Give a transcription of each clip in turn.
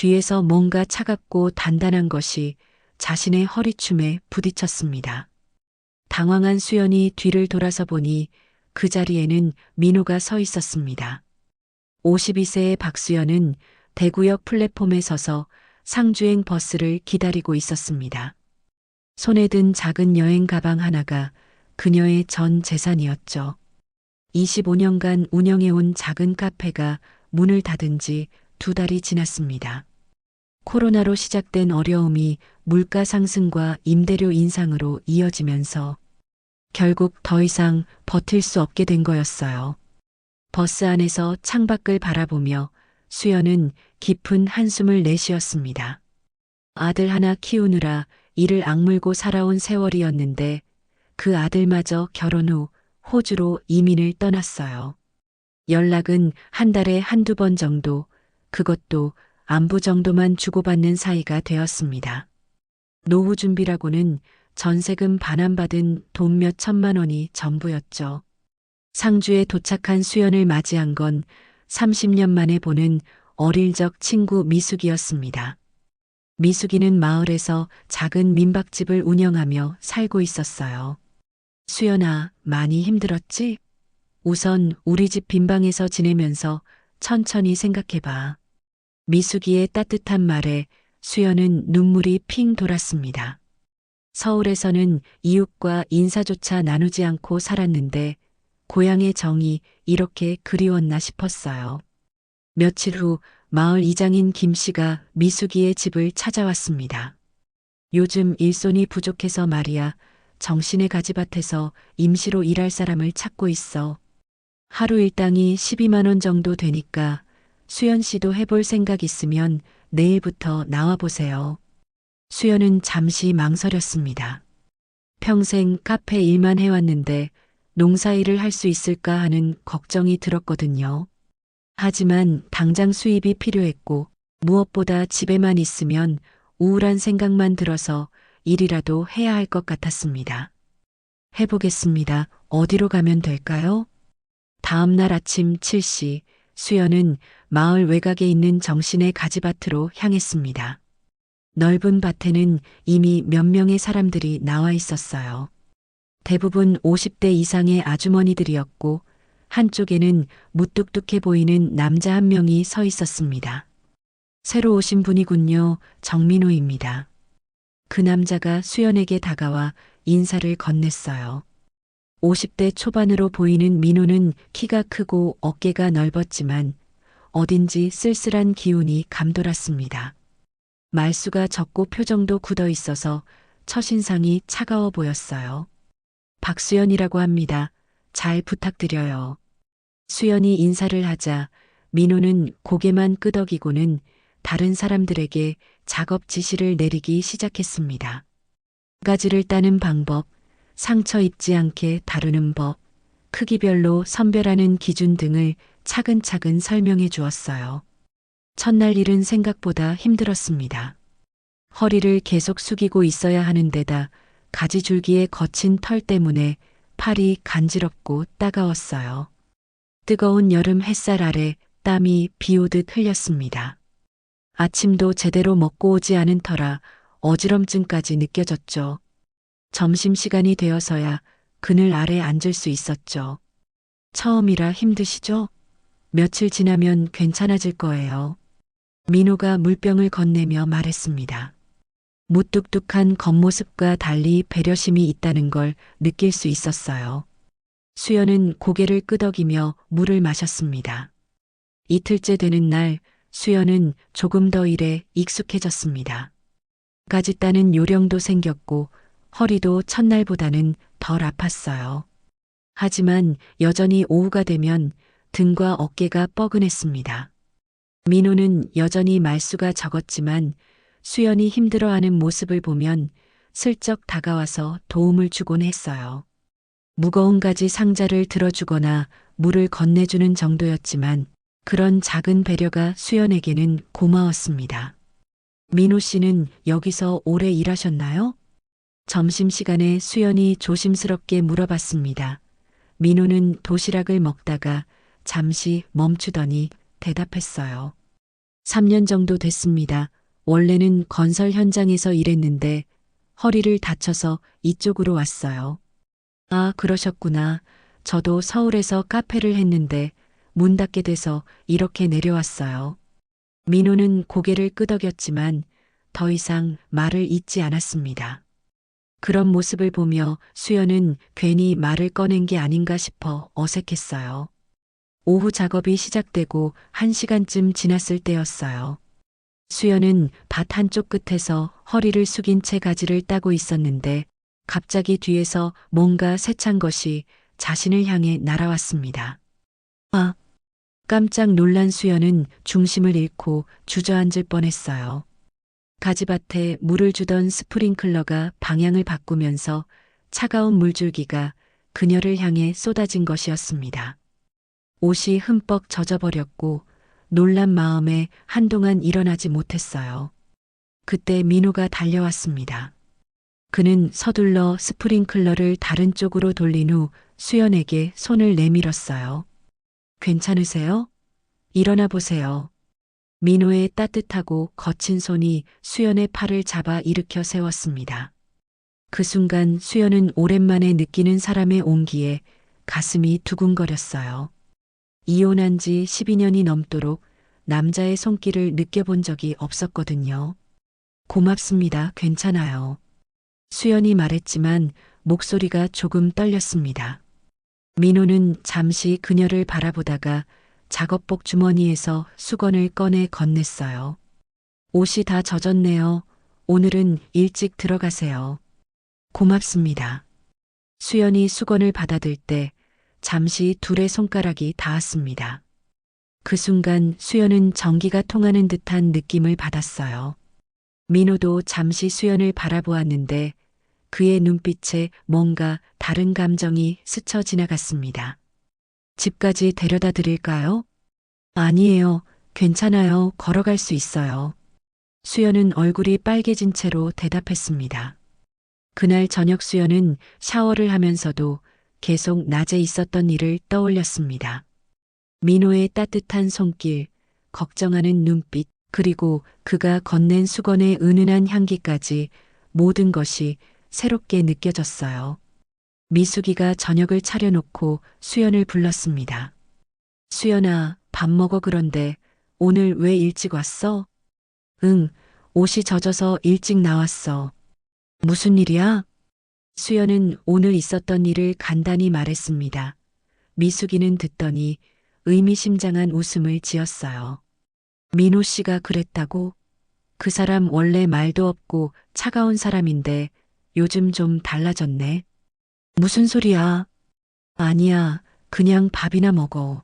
뒤에서 뭔가 차갑고 단단한 것이 자신의 허리춤에 부딪혔습니다. 당황한 수연이 뒤를 돌아서 보니 그 자리에는 민호가 서 있었습니다. 52세의 박수연은 대구역 플랫폼에 서서 상주행 버스를 기다리고 있었습니다. 손에 든 작은 여행 가방 하나가 그녀의 전 재산이었죠. 25년간 운영해온 작은 카페가 문을 닫은 지 2달이 지났습니다. 코로나로 시작된 어려움이 물가 상승과 임대료 인상으로 이어지면서 결국 더 이상 버틸 수 없게 된 거였어요. 버스 안에서 창밖을 바라보며 수연은 깊은 한숨을 내쉬었습니다. 아들 하나 키우느라 이를 악물고 살아온 세월이었는데 그 아들마저 결혼 후 호주로 이민을 떠났어요. 연락은 한 달에 한두 번 정도, 그것도 안부 정도만 주고받는 사이가 되었습니다. 노후 준비라고는 전세금 반환받은 돈 몇 천만 원이 전부였죠. 상주에 도착한 수연을 맞이한 건 30년 만에 보는 어릴 적 친구 미숙이었습니다. 미숙이는 마을에서 작은 민박집을 운영하며 살고 있었어요. 수연아, 많이 힘들었지? 우선 우리 집 빈방에서 지내면서 천천히 생각해봐. 미숙이의 따뜻한 말에 수연은 눈물이 핑 돌았습니다. 서울에서는 이웃과 인사조차 나누지 않고 살았는데 고향의 정이 이렇게 그리웠나 싶었어요. 며칠 후 마을 이장인 김 씨가 미숙이의 집을 찾아왔습니다. 요즘 일손이 부족해서 말이야. 정신의 가지밭에서 임시로 일할 사람을 찾고 있어. 하루 일당이 12만 원 정도 되니까 수연 씨도 해볼 생각 있으면 내일부터 나와보세요. 수연은 잠시 망설였습니다. 평생 카페 일만 해왔는데 농사일을 할 수 있을까 하는 걱정이 들었거든요. 하지만 당장 수입이 필요했고 무엇보다 집에만 있으면 우울한 생각만 들어서 일이라도 해야 할 것 같았습니다. 해보겠습니다. 어디로 가면 될까요? 다음 날 아침 7시 수연은 마을 외곽에 있는 정신의 가지밭으로 향했습니다. 넓은 밭에는 이미 몇 명의 사람들이 나와 있었어요. 대부분 50대 이상의 아주머니들이었고 한쪽에는 무뚝뚝해 보이는 남자 한 명이 서 있었습니다. 새로 오신 분이군요. 정민호입니다. 그 남자가 수연에게 다가와 인사를 건넸어요. 50대 초반으로 보이는 민호는 키가 크고 어깨가 넓었지만 어딘지 쓸쓸한 기운이 감돌았습니다. 말수가 적고 표정도 굳어 있어서 첫인상이 차가워 보였어요. 박수연이라고 합니다. 잘 부탁드려요. 수연이 인사를 하자 민호는 고개만 끄덕이고는 다른 사람들에게 작업 지시를 내리기 시작했습니다. 가지를 따는 방법, 상처 입지 않게 다루는 법, 크기별로 선별하는 기준 등을 차근차근 설명해 주었어요. 첫날 일은 생각보다 힘들었습니다. 허리를 계속 숙이고 있어야 하는 데다 가지줄기의 거친 털 때문에 팔이 간지럽고 따가웠어요. 뜨거운 여름 햇살 아래 땀이 비 오듯 흘렸습니다. 아침도 제대로 먹고 오지 않은 터라 어지럼증까지 느껴졌죠. 점심시간이 되어서야 그늘 아래 앉을 수 있었죠. 처음이라 힘드시죠? 며칠 지나면 괜찮아질 거예요. 민호가 물병을 건네며 말했습니다. 무뚝뚝한 겉모습과 달리 배려심이 있다는 걸 느낄 수 있었어요. 수연은 고개를 끄덕이며 물을 마셨습니다. 이틀째 되는 날 수연은 조금 더 일에 익숙해졌습니다. 가지 따는 요령도 생겼고 허리도 첫날보다는 덜 아팠어요. 하지만 여전히 오후가 되면 등과 어깨가 뻐근했습니다. 민호는 여전히 말수가 적었지만 수연이 힘들어하는 모습을 보면 슬쩍 다가와서 도움을 주곤 했어요. 무거운 가지 상자를 들어주거나 물을 건네주는 정도였지만 그런 작은 배려가 수연에게는 고마웠습니다. 민호 씨는 여기서 오래 일하셨나요? 점심시간에 수연이 조심스럽게 물어봤습니다. 민호는 도시락을 먹다가 잠시 멈추더니 대답했어요. 3년 정도 됐습니다. 원래는 건설 현장에서 일했는데 허리를 다쳐서 이쪽으로 왔어요. 아, 그러셨구나. 저도 서울에서 카페를 했는데 문 닫게 돼서 이렇게 내려왔어요. 민호는 고개를 끄덕였지만 더 이상 말을 잇지 않았습니다. 그런 모습을 보며 수연은 괜히 말을 꺼낸 게 아닌가 싶어 어색했어요. 오후 작업이 시작되고 1시간쯤 지났을 때였어요. 수연은 밭 한쪽 끝에서 허리를 숙인 채 가지를 따고 있었는데 갑자기 뒤에서 뭔가 세찬 것이 자신을 향해 날아왔습니다. 아! 깜짝 놀란 수연은 중심을 잃고 주저앉을 뻔했어요. 가지밭에 물을 주던 스프링클러가 방향을 바꾸면서 차가운 물줄기가 그녀를 향해 쏟아진 것이었습니다. 옷이 흠뻑 젖어버렸고 놀란 마음에 한동안 일어나지 못했어요. 그때 민호가 달려왔습니다. 그는 서둘러 스프링클러를 다른 쪽으로 돌린 후 수연에게 손을 내밀었어요. 괜찮으세요? 일어나 보세요. 민호의 따뜻하고 거친 손이 수연의 팔을 잡아 일으켜 세웠습니다. 그 순간 수연은 오랜만에 느끼는 사람의 온기에 가슴이 두근거렸어요. 이혼한 지 12년이 넘도록 남자의 손길을 느껴본 적이 없었거든요. 고맙습니다. 괜찮아요. 수연이 말했지만 목소리가 조금 떨렸습니다. 민호는 잠시 그녀를 바라보다가 작업복 주머니에서 수건을 꺼내 건넸어요. 옷이 다 젖었네요. 오늘은 일찍 들어가세요. 고맙습니다. 수연이 수건을 받아들 때 잠시 둘의 손가락이 닿았습니다. 그 순간 수연은 전기가 통하는 듯한 느낌을 받았어요. 민호도 잠시 수연을 바라보았는데 그의 눈빛에 뭔가 다른 감정이 스쳐 지나갔습니다. 집까지 데려다 드릴까요? 아니에요. 괜찮아요. 걸어갈 수 있어요. 수연은 얼굴이 빨개진 채로 대답했습니다. 그날 저녁 수연은 샤워를 하면서도 계속 낮에 있었던 일을 떠올렸습니다. 민호의 따뜻한 손길, 걱정하는 눈빛, 그리고 그가 건넨 수건의 은은한 향기까지 모든 것이 새롭게 느껴졌어요. 미숙이가 저녁을 차려놓고 수연을 불렀습니다. 수연아, 밥 먹어. 그런데 오늘 왜 일찍 왔어? 응, 옷이 젖어서 일찍 나왔어. 무슨 일이야? 수연은 오늘 있었던 일을 간단히 말했습니다. 미숙이는 듣더니 의미심장한 웃음을 지었어요. 민호 씨가 그랬다고? 그 사람 원래 말도 없고 차가운 사람인데 요즘 좀 달라졌네. 무슨 소리야? 아니야, 그냥 밥이나 먹어.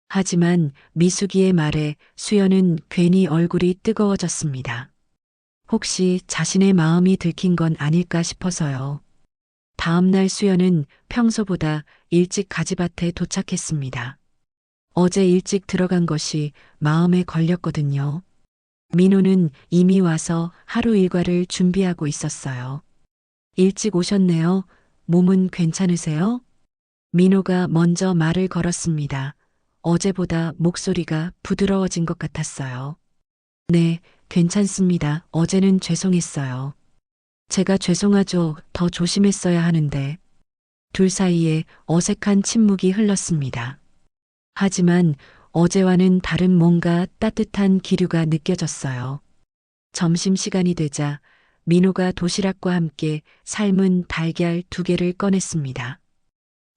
하지만 미숙이의 말에 수연은 괜히 얼굴이 뜨거워졌습니다. 혹시 자신의 마음이 들킨 건 아닐까 싶어서요. 다음 날 수연은 평소보다 일찍 가지밭에 도착했습니다. 어제 일찍 들어간 것이 마음에 걸렸거든요. 민호는 이미 와서 하루 일과를 준비하고 있었어요. 일찍 오셨네요. 몸은 괜찮으세요? 민호가 먼저 말을 걸었습니다. 어제보다 목소리가 부드러워진 것 같았어요. 네, 괜찮습니다. 어제는 죄송했어요. 제가 죄송하죠. 더 조심했어야 하는데. 둘 사이에 어색한 침묵이 흘렀습니다. 하지만 어제와는 다른 뭔가 따뜻한 기류가 느껴졌어요. 점심시간이 되자 민호가 도시락과 함께 삶은 달걀 2개를 꺼냈습니다.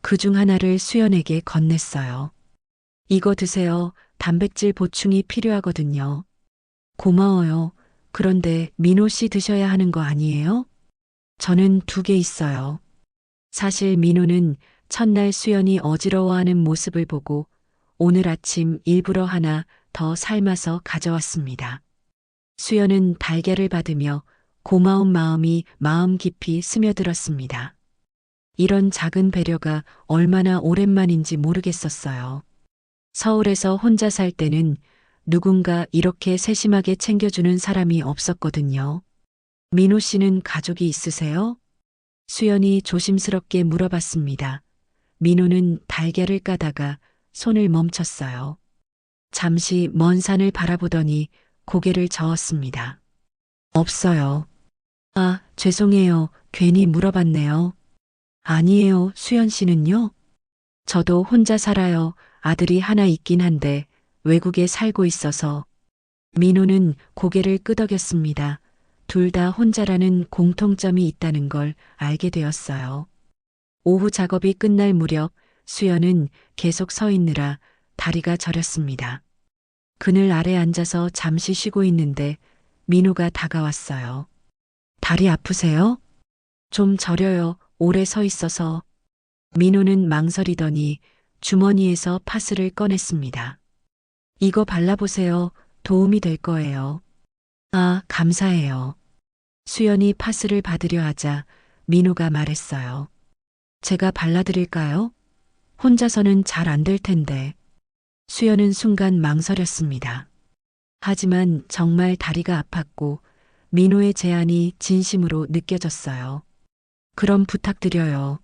그중 하나를 수연에게 건넸어요. 이거 드세요. 단백질 보충이 필요하거든요. 고마워요. 그런데 민호 씨 드셔야 하는 거 아니에요? 저는 2개 있어요. 사실 민호는 첫날 수연이 어지러워하는 모습을 보고 오늘 아침 일부러 하나 더 삶아서 가져왔습니다. 수연은 달걀을 받으며 고마운 마음이 마음 깊이 스며들었습니다. 이런 작은 배려가 얼마나 오랜만인지 모르겠었어요. 서울에서 혼자 살 때는 누군가 이렇게 세심하게 챙겨주는 사람이 없었거든요. 민호 씨는 가족이 있으세요? 수연이 조심스럽게 물어봤습니다. 민호는 달걀을 까다가 손을 멈췄어요. 잠시 먼 산을 바라보더니 고개를 저었습니다. 없어요. 아, 죄송해요. 괜히 물어봤네요. 아니에요. 수연 씨는요? 저도 혼자 살아요. 아들이 하나 있긴 한데 외국에 살고 있어서. 민호는 고개를 끄덕였습니다. 둘 다 혼자라는 공통점이 있다는 걸 알게 되었어요. 오후 작업이 끝날 무렵 수연은 계속 서 있느라 다리가 저렸습니다. 그늘 아래 앉아서 잠시 쉬고 있는데 민호가 다가왔어요. 다리 아프세요? 좀 저려요. 오래 서 있어서. 민호는 망설이더니 주머니에서 파스를 꺼냈습니다. 이거 발라보세요. 도움이 될 거예요. 아, 감사해요. 수연이 파스를 받으려 하자 민호가 말했어요. 제가 발라드릴까요? 혼자서는 잘 안 될 텐데. 수연은 순간 망설였습니다. 하지만 정말 다리가 아팠고 민호의 제안이 진심으로 느껴졌어요. 그럼 부탁드려요.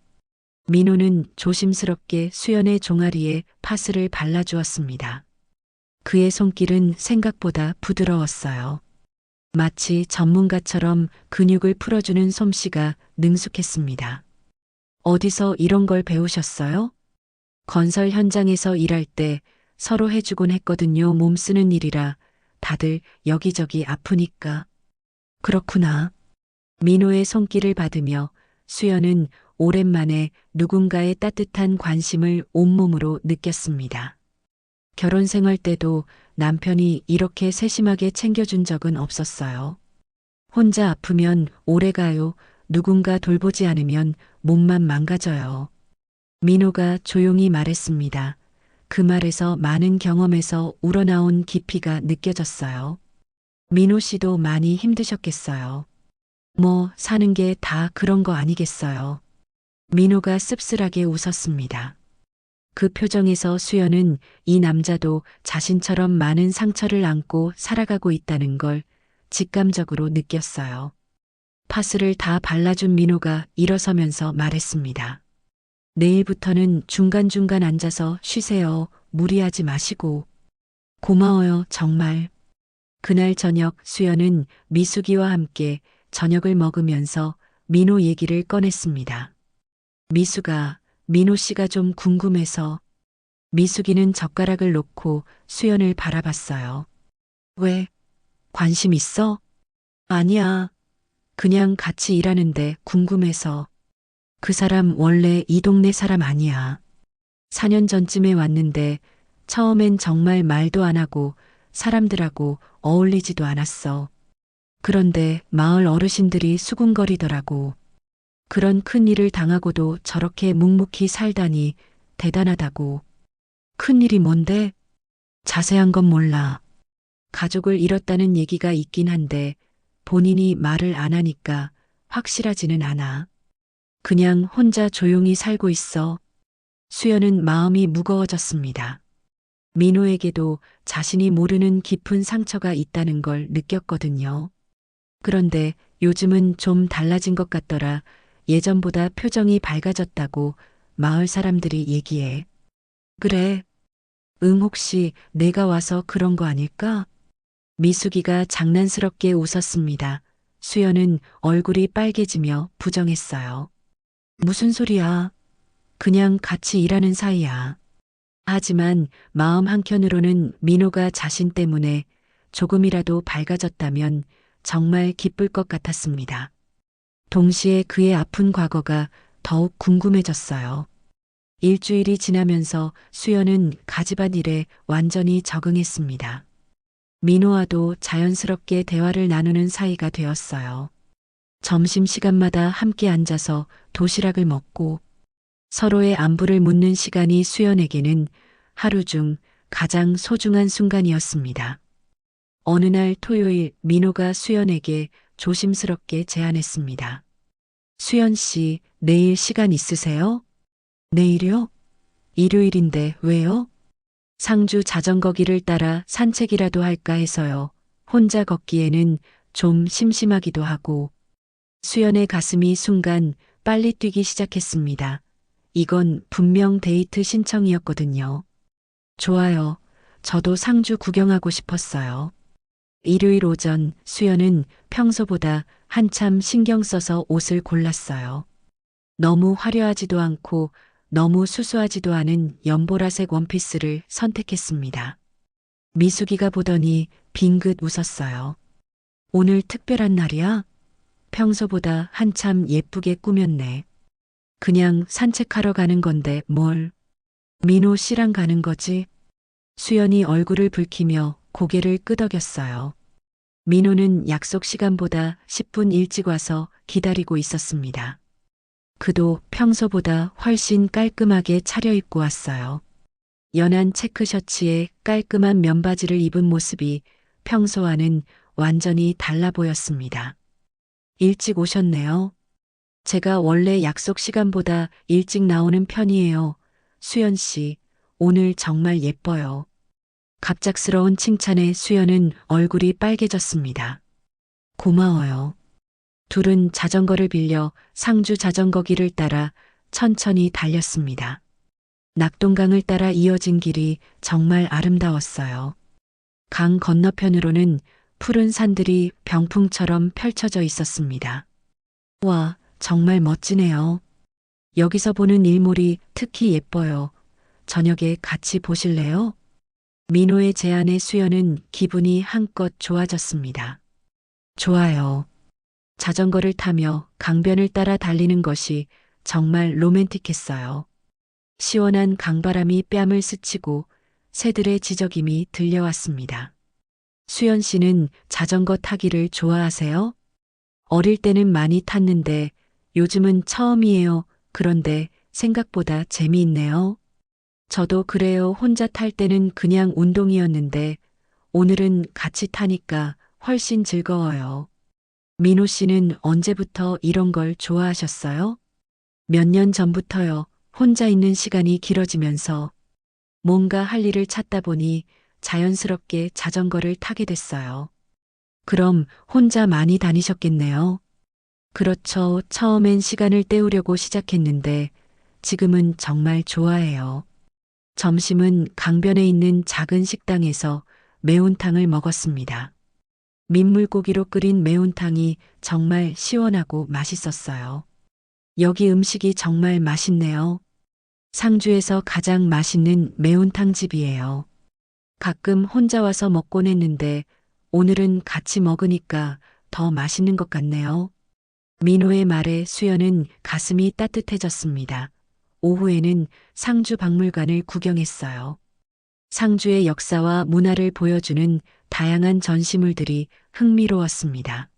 민호는 조심스럽게 수연의 종아리에 파스를 발라주었습니다. 그의 손길은 생각보다 부드러웠어요. 마치 전문가처럼 근육을 풀어주는 솜씨가 능숙했습니다. 어디서 이런 걸 배우셨어요? 건설 현장에서 일할 때 서로 해주곤 했거든요. 몸 쓰는 일이라 다들 여기저기 아프니까. 그렇구나. 민호의 손길을 받으며 수연은 오랜만에 누군가의 따뜻한 관심을 온몸으로 느꼈습니다. 결혼 생활 때도 남편이 이렇게 세심하게 챙겨준 적은 없었어요. 혼자 아프면 오래 가요. 누군가 돌보지 않으면 몸만 망가져요. 민호가 조용히 말했습니다. 그 말에서 많은 경험에서 우러나온 깊이가 느껴졌어요. 민호 씨도 많이 힘드셨겠어요. 뭐 사는 게 다 그런 거 아니겠어요. 민호가 씁쓸하게 웃었습니다. 그 표정에서 수연은 이 남자도 자신처럼 많은 상처를 안고 살아가고 있다는 걸 직감적으로 느꼈어요. 파스를 다 발라준 민호가 일어서면서 말했습니다. 내일부터는 중간중간 앉아서 쉬세요. 무리하지 마시고. 고마워요, 정말. 그날 저녁 수연은 미숙이와 함께 저녁을 먹으면서 민호 얘기를 꺼냈습니다. 미숙아, 민호 씨가 좀 궁금해서. 미숙이는 젓가락을 놓고 수연을 바라봤어요. 왜? 관심 있어? 아니야. 그냥 같이 일하는데 궁금해서. 그 사람 원래 이 동네 사람 아니야. 4년 전쯤에 왔는데 처음엔 정말 말도 안 하고 사람들하고 어울리지도 않았어. 그런데 마을 어르신들이 수군거리더라고. 그런 큰 일을 당하고도 저렇게 묵묵히 살다니 대단하다고. 큰 일이 뭔데? 자세한 건 몰라. 가족을 잃었다는 얘기가 있긴 한데 본인이 말을 안 하니까 확실하지는 않아. 그냥 혼자 조용히 살고 있어. 수연은 마음이 무거워졌습니다. 민호에게도 자신이 모르는 깊은 상처가 있다는 걸 느꼈거든요. 그런데 요즘은 좀 달라진 것 같더라. 예전보다 표정이 밝아졌다고 마을 사람들이 얘기해. 그래. 응, 혹시 내가 와서 그런 거 아닐까? 미숙이가 장난스럽게 웃었습니다. 수연은 얼굴이 빨개지며 부정했어요. 무슨 소리야? 그냥 같이 일하는 사이야. 하지만 마음 한켠으로는 민호가 자신 때문에 조금이라도 밝아졌다면 정말 기쁠 것 같았습니다. 동시에 그의 아픈 과거가 더욱 궁금해졌어요. 일주일이 지나면서 수연은 가지밭일에 완전히 적응했습니다. 민호와도 자연스럽게 대화를 나누는 사이가 되었어요. 점심시간마다 함께 앉아서 도시락을 먹고 서로의 안부를 묻는 시간이 수연에게는 하루 중 가장 소중한 순간이었습니다. 어느 날 토요일 민호가 수연에게 조심스럽게 제안했습니다. 수연 씨, 내일 시간 있으세요? 내일요? 일요일인데 왜요? 상주 자전거 길을 따라 산책이라도 할까 해서요. 혼자 걷기에는 좀 심심하기도 하고. 수연의 가슴이 순간 빨리 뛰기 시작했습니다. 이건 분명 데이트 신청이었거든요. 좋아요. 저도 상주 구경하고 싶었어요. 일요일 오전 수연은 평소보다 한참 신경 써서 옷을 골랐어요. 너무 화려하지도 않고 너무 수수하지도 않은 연보라색 원피스를 선택했습니다. 미숙이가 보더니 빙긋 웃었어요. 오늘 특별한 날이야? 평소보다 한참 예쁘게 꾸몄네. 그냥 산책하러 가는 건데 뭘? 민호 씨랑 가는 거지? 수연이 얼굴을 붉히며 고개를 끄덕였어요. 민호는 약속 시간보다 10분 일찍 와서 기다리고 있었습니다. 그도 평소보다 훨씬 깔끔하게 차려입고 왔어요. 연한 체크 셔츠에 깔끔한 면바지를 입은 모습이 평소와는 완전히 달라 보였습니다. 일찍 오셨네요. 제가 원래 약속 시간보다 일찍 나오는 편이에요. 수연 씨, 오늘 정말 예뻐요. 갑작스러운 칭찬에 수연은 얼굴이 빨개졌습니다. 고마워요. 둘은 자전거를 빌려 상주 자전거길을 따라 천천히 달렸습니다. 낙동강을 따라 이어진 길이 정말 아름다웠어요. 강 건너편으로는 푸른 산들이 병풍처럼 펼쳐져 있었습니다. 와, 정말 멋지네요. 여기서 보는 일몰이 특히 예뻐요. 저녁에 같이 보실래요? 민호의 제안에 수연은 기분이 한껏 좋아졌습니다. 좋아요. 자전거를 타며 강변을 따라 달리는 것이 정말 로맨틱했어요. 시원한 강바람이 뺨을 스치고 새들의 지저김이 들려왔습니다. 수연 씨는 자전거 타기를 좋아하세요? 어릴 때는 많이 탔는데 요즘은 처음이에요. 그런데 생각보다 재미있네요. 저도 그래요. 혼자 탈 때는 그냥 운동이었는데 오늘은 같이 타니까 훨씬 즐거워요. 민호 씨는 언제부터 이런 걸 좋아하셨어요? 몇 년 전부터요. 혼자 있는 시간이 길어지면서 뭔가 할 일을 찾다 보니 자연스럽게 자전거를 타게 됐어요. 그럼 혼자 많이 다니셨겠네요. 그렇죠. 처음엔 시간을 때우려고 시작했는데 지금은 정말 좋아해요. 점심은 강변에 있는 작은 식당에서 매운탕을 먹었습니다. 민물고기로 끓인 매운탕이 정말 시원하고 맛있었어요. 여기 음식이 정말 맛있네요. 상주에서 가장 맛있는 매운탕 집이에요. 가끔 혼자 와서 먹곤 했는데 오늘은 같이 먹으니까 더 맛있는 것 같네요. 민호의 말에 수연은 가슴이 따뜻해졌습니다. 오후에는 상주 박물관을 구경했어요. 상주의 역사와 문화를 보여주는 다양한 전시물들이 흥미로웠습니다.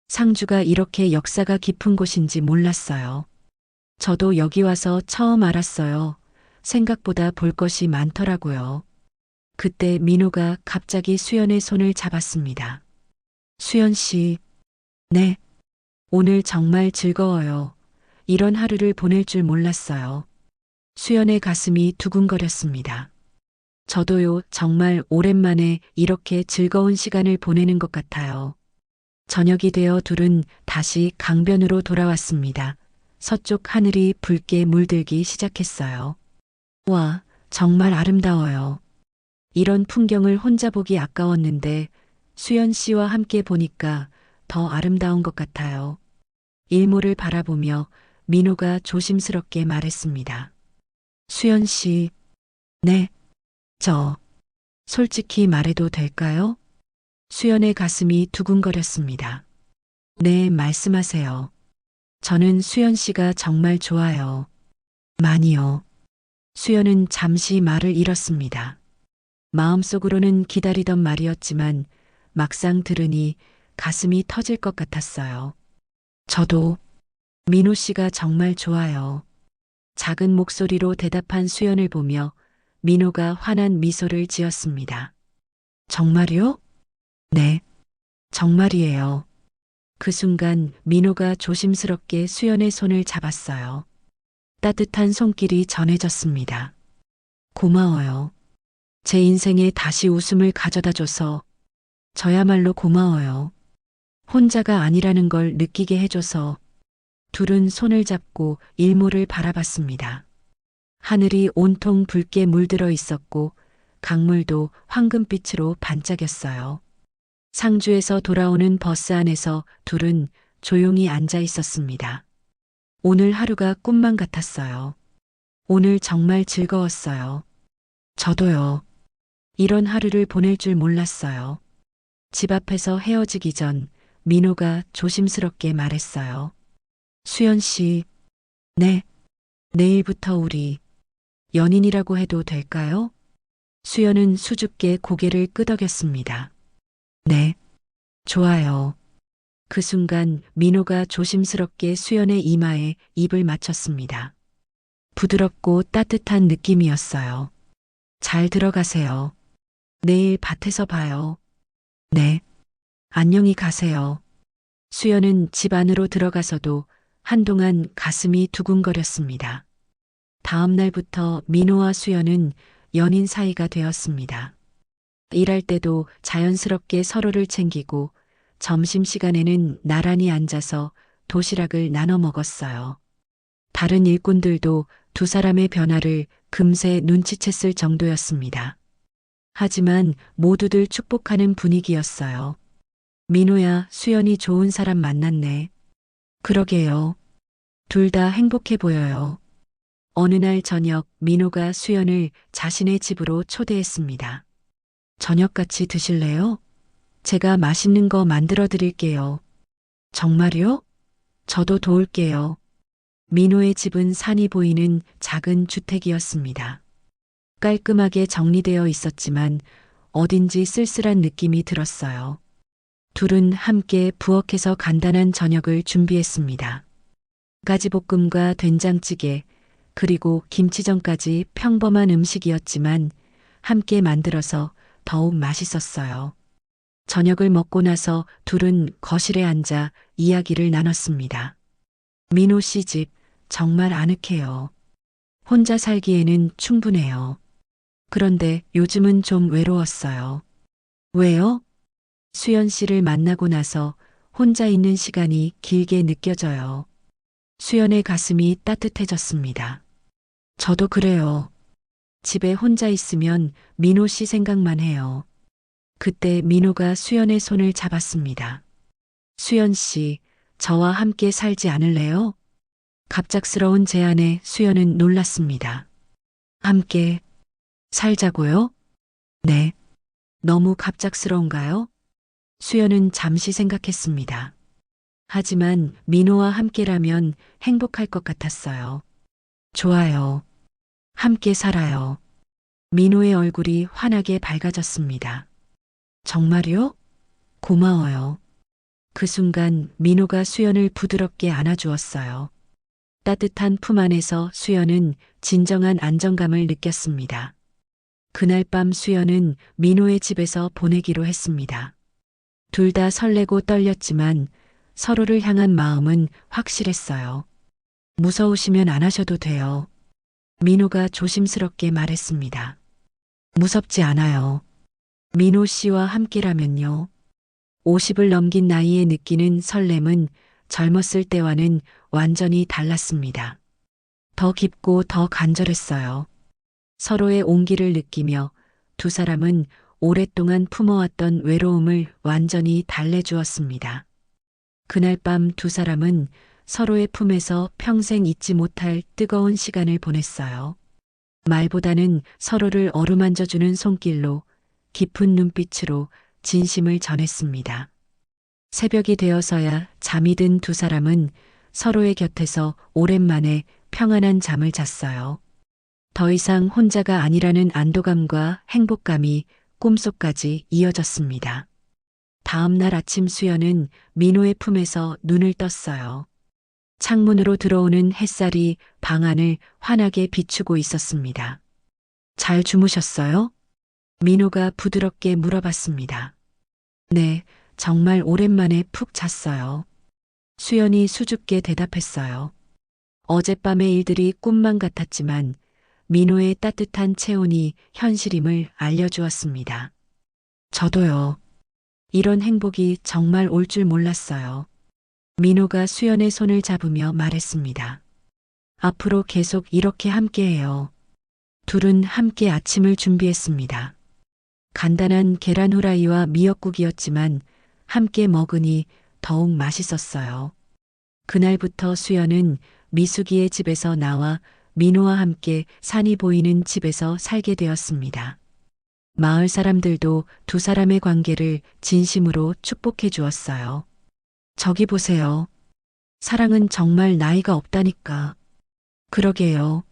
상주가 이렇게 역사가 깊은 곳인지 몰랐어요. 저도 여기 와서 처음 알았어요. 생각보다 볼 것이 많더라고요. 그때 민호가 갑자기 수연의 손을 잡았습니다. 수연 씨, 네. 오늘 정말 즐거워요. 이런 하루를 보낼 줄 몰랐어요. 수연의 가슴이 두근거렸습니다. 저도요, 정말 오랜만에 이렇게 즐거운 시간을 보내는 것 같아요. 저녁이 되어 둘은 다시 강변으로 돌아왔습니다. 서쪽 하늘이 붉게 물들기 시작했어요. 와, 정말 아름다워요. 이런 풍경을 혼자 보기 아까웠는데 수연 씨와 함께 보니까 더 아름다운 것 같아요. 일몰을 바라보며 민호가 조심스럽게 말했습니다. 수연 씨, 네, 솔직히 말해도 될까요? 수연의 가슴이 두근거렸습니다. 네, 말씀하세요. 저는 수연 씨가 정말 좋아요. 많이요. 수연은 잠시 말을 잃었습니다. 마음속으로는 기다리던 말이었지만 막상 들으니 가슴이 터질 것 같았어요. 저도 민호 씨가 정말 좋아요. 작은 목소리로 대답한 수연을 보며 민호가 환한 미소를 지었습니다. 정말요? 네, 정말이에요. 그 순간 민호가 조심스럽게 수연의 손을 잡았어요. 따뜻한 손길이 전해졌습니다. 고마워요. 제 인생에 다시 웃음을 가져다 줘서 저야말로 고마워요. 혼자가 아니라는 걸 느끼게 해줘서 둘은 손을 잡고 일몰을 바라봤습니다. 하늘이 온통 붉게 물들어 있었고 강물도 황금빛으로 반짝였어요. 상주에서 돌아오는 버스 안에서 둘은 조용히 앉아 있었습니다. 오늘 하루가 꿈만 같았어요. 오늘 정말 즐거웠어요. 저도요. 이런 하루를 보낼 줄 몰랐어요. 집 앞에서 헤어지기 전 민호가 조심스럽게 말했어요. 수연 씨, 네, 내일부터 우리 연인이라고 해도 될까요? 수연은 수줍게 고개를 끄덕였습니다. 네, 좋아요. 그 순간 민호가 조심스럽게 수연의 이마에 입을 맞췄습니다. 부드럽고 따뜻한 느낌이었어요. 잘 들어가세요. 내일 밭에서 봐요. 네, 안녕히 가세요. 수연은 집 안으로 들어가서도 한동안 가슴이 두근거렸습니다. 다음 날부터 민호와 수연은 연인 사이가 되었습니다. 일할 때도 자연스럽게 서로를 챙기고 점심시간에는 나란히 앉아서 도시락을 나눠 먹었어요. 다른 일꾼들도 두 사람의 변화를 금세 눈치챘을 정도였습니다. 하지만 모두들 축복하는 분위기였어요. 민호야, 수연이 좋은 사람 만났네. 그러게요. 둘 다 행복해 보여요. 어느 날 저녁 민호가 수연을 자신의 집으로 초대했습니다. 저녁 같이 드실래요? 제가 맛있는 거 만들어 드릴게요. 정말요? 저도 도울게요. 민호의 집은 산이 보이는 작은 주택이었습니다. 깔끔하게 정리되어 있었지만 어딘지 쓸쓸한 느낌이 들었어요. 둘은 함께 부엌에서 간단한 저녁을 준비했습니다. 가지볶음과 된장찌개, 그리고 김치전까지 평범한 음식이었지만 함께 만들어서 더욱 맛있었어요. 저녁을 먹고 나서 둘은 거실에 앉아 이야기를 나눴습니다. 민호 씨 집 정말 아늑해요. 혼자 살기에는 충분해요. 그런데 요즘은 좀 외로웠어요. 왜요? 수연 씨를 만나고 나서 혼자 있는 시간이 길게 느껴져요. 수연의 가슴이 따뜻해졌습니다. 저도 그래요. 집에 혼자 있으면 민호 씨 생각만 해요. 그때 민호가 수연의 손을 잡았습니다. 수연 씨, 저와 함께 살지 않을래요? 갑작스러운 제안에 수연은 놀랐습니다. 함께 살자고요? 네. 너무 갑작스러운가요? 수연은 잠시 생각했습니다. 하지만 민호와 함께라면 행복할 것 같았어요. 좋아요. 함께 살아요. 민호의 얼굴이 환하게 밝아졌습니다. 정말요? 고마워요. 그 순간 민호가 수연을 부드럽게 안아주었어요. 따뜻한 품 안에서 수연은 진정한 안정감을 느꼈습니다. 그날 밤 수연은 민호의 집에서 보내기로 했습니다. 둘 다 설레고 떨렸지만 서로를 향한 마음은 확실했어요. 무서우시면 안 하셔도 돼요. 민호가 조심스럽게 말했습니다. 무섭지 않아요. 민호 씨와 함께라면요. 50을 넘긴 나이에 느끼는 설렘은 젊었을 때와는 완전히 달랐습니다. 더 깊고 더 간절했어요. 서로의 온기를 느끼며 두 사람은 오랫동안 품어왔던 외로움을 완전히 달래주었습니다. 그날 밤 두 사람은 서로의 품에서 평생 잊지 못할 뜨거운 시간을 보냈어요. 말보다는 서로를 어루만져주는 손길로 깊은 눈빛으로 진심을 전했습니다. 새벽이 되어서야 잠이 든 두 사람은 서로의 곁에서 오랜만에 평안한 잠을 잤어요. 더 이상 혼자가 아니라는 안도감과 행복감이 꿈속까지 이어졌습니다. 다음 날 아침 수연은 민호의 품에서 눈을 떴어요. 창문으로 들어오는 햇살이 방 안을 환하게 비추고 있었습니다. 잘 주무셨어요? 민호가 부드럽게 물어봤습니다. 네, 정말 오랜만에 푹 잤어요. 수연이 수줍게 대답했어요. 어젯밤의 일들이 꿈만 같았지만 민호의 따뜻한 체온이 현실임을 알려주었습니다. 저도요. 이런 행복이 정말 올 줄 몰랐어요. 민호가 수연의 손을 잡으며 말했습니다. 앞으로 계속 이렇게 함께해요. 둘은 함께 아침을 준비했습니다. 간단한 계란 후라이와 미역국이었지만 함께 먹으니 더욱 맛있었어요. 그날부터 수연은 미숙이의 집에서 나와 민호와 함께 산이 보이는 집에서 살게 되었습니다. 마을 사람들도 두 사람의 관계를 진심으로 축복해 주었어요. 저기 보세요. 사랑은 정말 나이가 없다니까. 그러게요.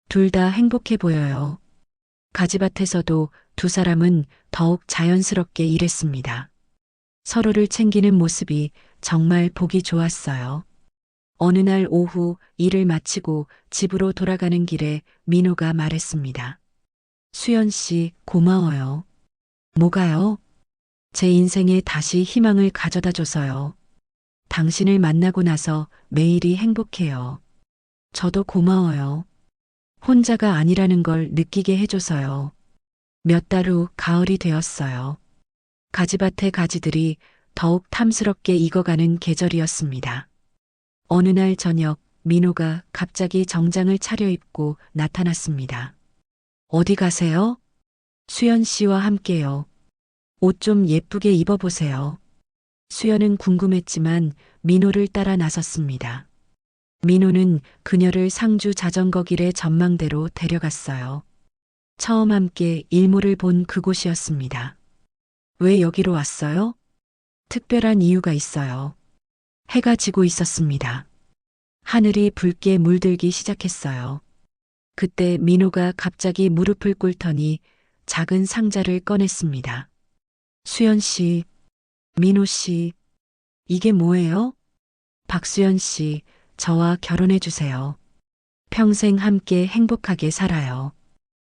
둘 다 행복해 보여요. 가지밭에서도 두 사람은 더욱 자연스럽게 일했습니다. 서로를 챙기는 모습이 정말 보기 좋았어요. 어느 날 오후 일을 마치고 집으로 돌아가는 길에 민호가 말했습니다. 수연 씨, 고마워요. 뭐가요? 제 인생에 다시 희망을 가져다 줘서요. 당신을 만나고 나서 매일이 행복해요. 저도 고마워요. 혼자가 아니라는 걸 느끼게 해줘서요. 몇 달 후 가을이 되었어요. 가지밭의 가지들이 더욱 탐스럽게 익어가는 계절이었습니다. 어느 날 저녁 민호가 갑자기 정장을 차려입고 나타났습니다. 어디 가세요? 수연 씨와 함께요. 옷 좀 예쁘게 입어보세요. 수연은 궁금했지만 민호를 따라 나섰습니다. 민호는 그녀를 상주 자전거 길의 전망대로 데려갔어요. 처음 함께 일몰을 본 그곳이었습니다. 왜 여기로 왔어요? 특별한 이유가 있어요. 해가 지고 있었습니다. 하늘이 붉게 물들기 시작했어요. 그때 민호가 갑자기 무릎을 꿇더니 작은 상자를 꺼냈습니다. 수연 씨, 민호 씨, 이게 뭐예요? 박수연 씨, 저와 결혼해 주세요. 평생 함께 행복하게 살아요.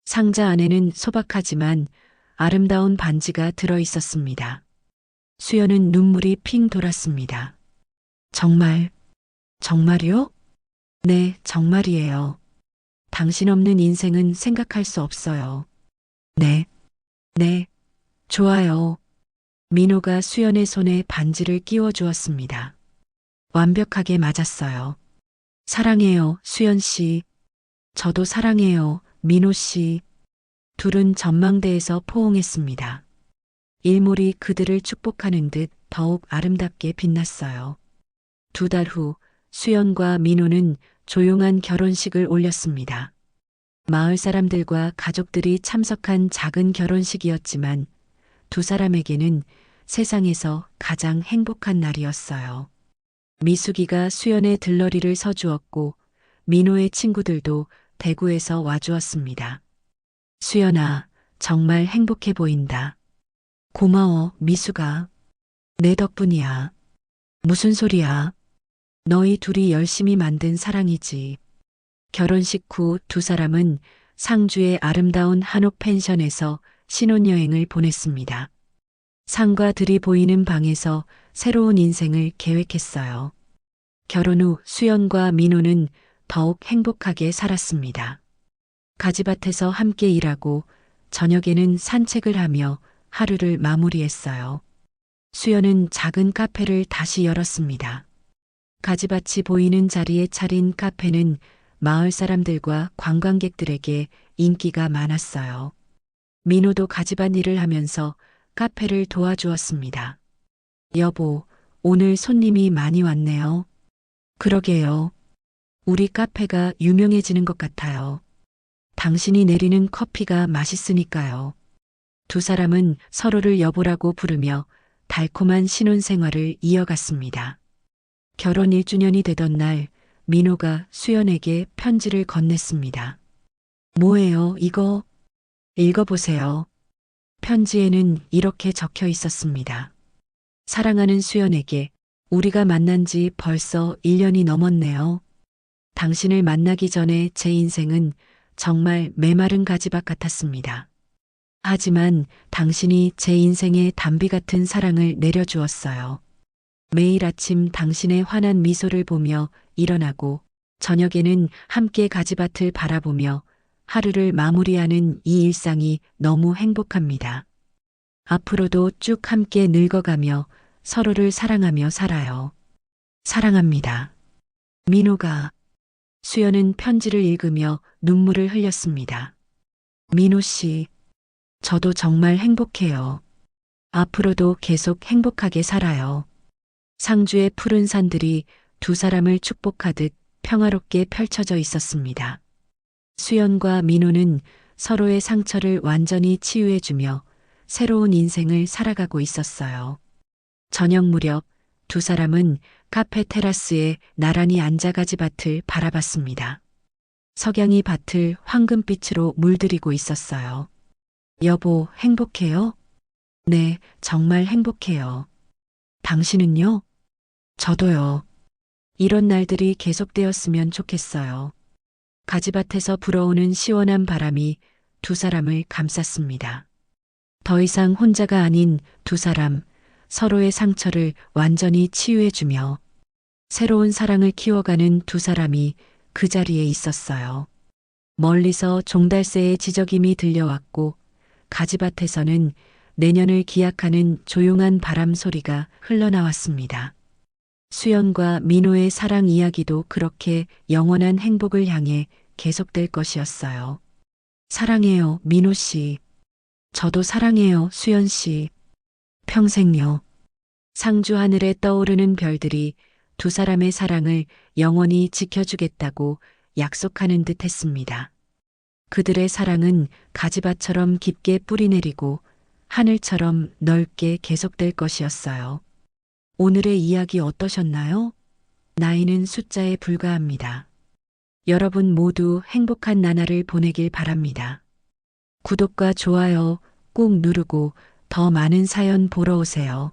상자 안에는 소박하지만 아름다운 반지가 들어 있었습니다. 수연은 눈물이 핑 돌았습니다. 정말, 정말이요? 네, 정말이에요. 당신 없는 인생은 생각할 수 없어요. 네, 네, 좋아요. 민호가 수연의 손에 반지를 끼워 주었습니다. 완벽하게 맞았어요. 사랑해요, 수연 씨. 저도 사랑해요, 민호 씨. 둘은 전망대에서 포옹했습니다. 일몰이 그들을 축복하는 듯 더욱 아름답게 빛났어요. 두 달 후 수연과 민호는 조용한 결혼식을 올렸습니다. 마을 사람들과 가족들이 참석한 작은 결혼식이었지만 두 사람에게는 세상에서 가장 행복한 날이었어요. 미숙이가 수연의 들러리를 서주었고 민호의 친구들도 대구에서 와주었습니다. 수연아, 정말 행복해 보인다. 고마워, 미숙아. 내 덕분이야. 무슨 소리야? 너희 둘이 열심히 만든 사랑이지. 결혼식 후 두 사람은 상주의 아름다운 한옥 펜션에서 신혼여행을 보냈습니다. 상과 들이 보이는 방에서 새로운 인생을 계획했어요. 결혼 후 수연과 민호는 더욱 행복하게 살았습니다. 가지밭에서 함께 일하고 저녁에는 산책을 하며 하루를 마무리했어요. 수연은 작은 카페를 다시 열었습니다. 가지밭이 보이는 자리에 차린 카페는 마을 사람들과 관광객들에게 인기가 많았어요. 민호도 가지밭 일을 하면서 카페를 도와주었습니다. 여보, 오늘 손님이 많이 왔네요. 그러게요. 우리 카페가 유명해지는 것 같아요. 당신이 내리는 커피가 맛있으니까요. 두 사람은 서로를 여보라고 부르며 달콤한 신혼생활을 이어갔습니다. 결혼 1주년이 되던 날 민호가 수연에게 편지를 건넸습니다. 뭐예요, 이거? 읽어보세요. 편지에는 이렇게 적혀 있었습니다. 사랑하는 수연에게 우리가 만난 지 벌써 1년이 넘었네요. 당신을 만나기 전에 제 인생은 정말 메마른 가지밭 같았습니다. 하지만 당신이 제 인생에 담비 같은 사랑을 내려주었어요. 매일 아침 당신의 환한 미소를 보며 일어나고 저녁에는 함께 가지밭을 바라보며 하루를 마무리하는 이 일상이 너무 행복합니다. 앞으로도 쭉 함께 늙어가며 서로를 사랑하며 살아요. 사랑합니다. 민호가. 수연은 편지를 읽으며 눈물을 흘렸습니다. 민호 씨, 저도 정말 행복해요. 앞으로도 계속 행복하게 살아요. 상주의 푸른 산들이 두 사람을 축복하듯 평화롭게 펼쳐져 있었습니다. 수연과 민호는 서로의 상처를 완전히 치유해주며 새로운 인생을 살아가고 있었어요. 저녁 무렵 두 사람은 카페 테라스에 나란히 앉아 가지밭을 바라봤습니다. 석양이 밭을 황금빛으로 물들이고 있었어요. 여보, 행복해요? 네, 정말 행복해요. 당신은요? 저도요. 이런 날들이 계속되었으면 좋겠어요. 가지밭에서 불어오는 시원한 바람이 두 사람을 감쌌습니다. 더 이상 혼자가 아닌 두 사람, 서로의 상처를 완전히 치유해주며 새로운 사랑을 키워가는 두 사람이 그 자리에 있었어요. 멀리서 종달새의 지저김이 들려왔고 가지밭에서는 내년을 기약하는 조용한 바람 소리가 흘러나왔습니다. 수연과 민호의 사랑 이야기도 그렇게 영원한 행복을 향해 계속될 것이었어요. 사랑해요, 민호 씨. 저도 사랑해요, 수연 씨. 평생요. 상주 하늘에 떠오르는 별들이 두 사람의 사랑을 영원히 지켜주겠다고 약속하는 듯 했습니다. 그들의 사랑은 가지밭처럼 깊게 뿌리내리고 하늘처럼 넓게 계속될 것이었어요. 오늘의 이야기 어떠셨나요? 나이는 숫자에 불과합니다. 여러분 모두 행복한 나날을 보내길 바랍니다. 구독과 좋아요 꾹 누르고 더 많은 사연 보러 오세요.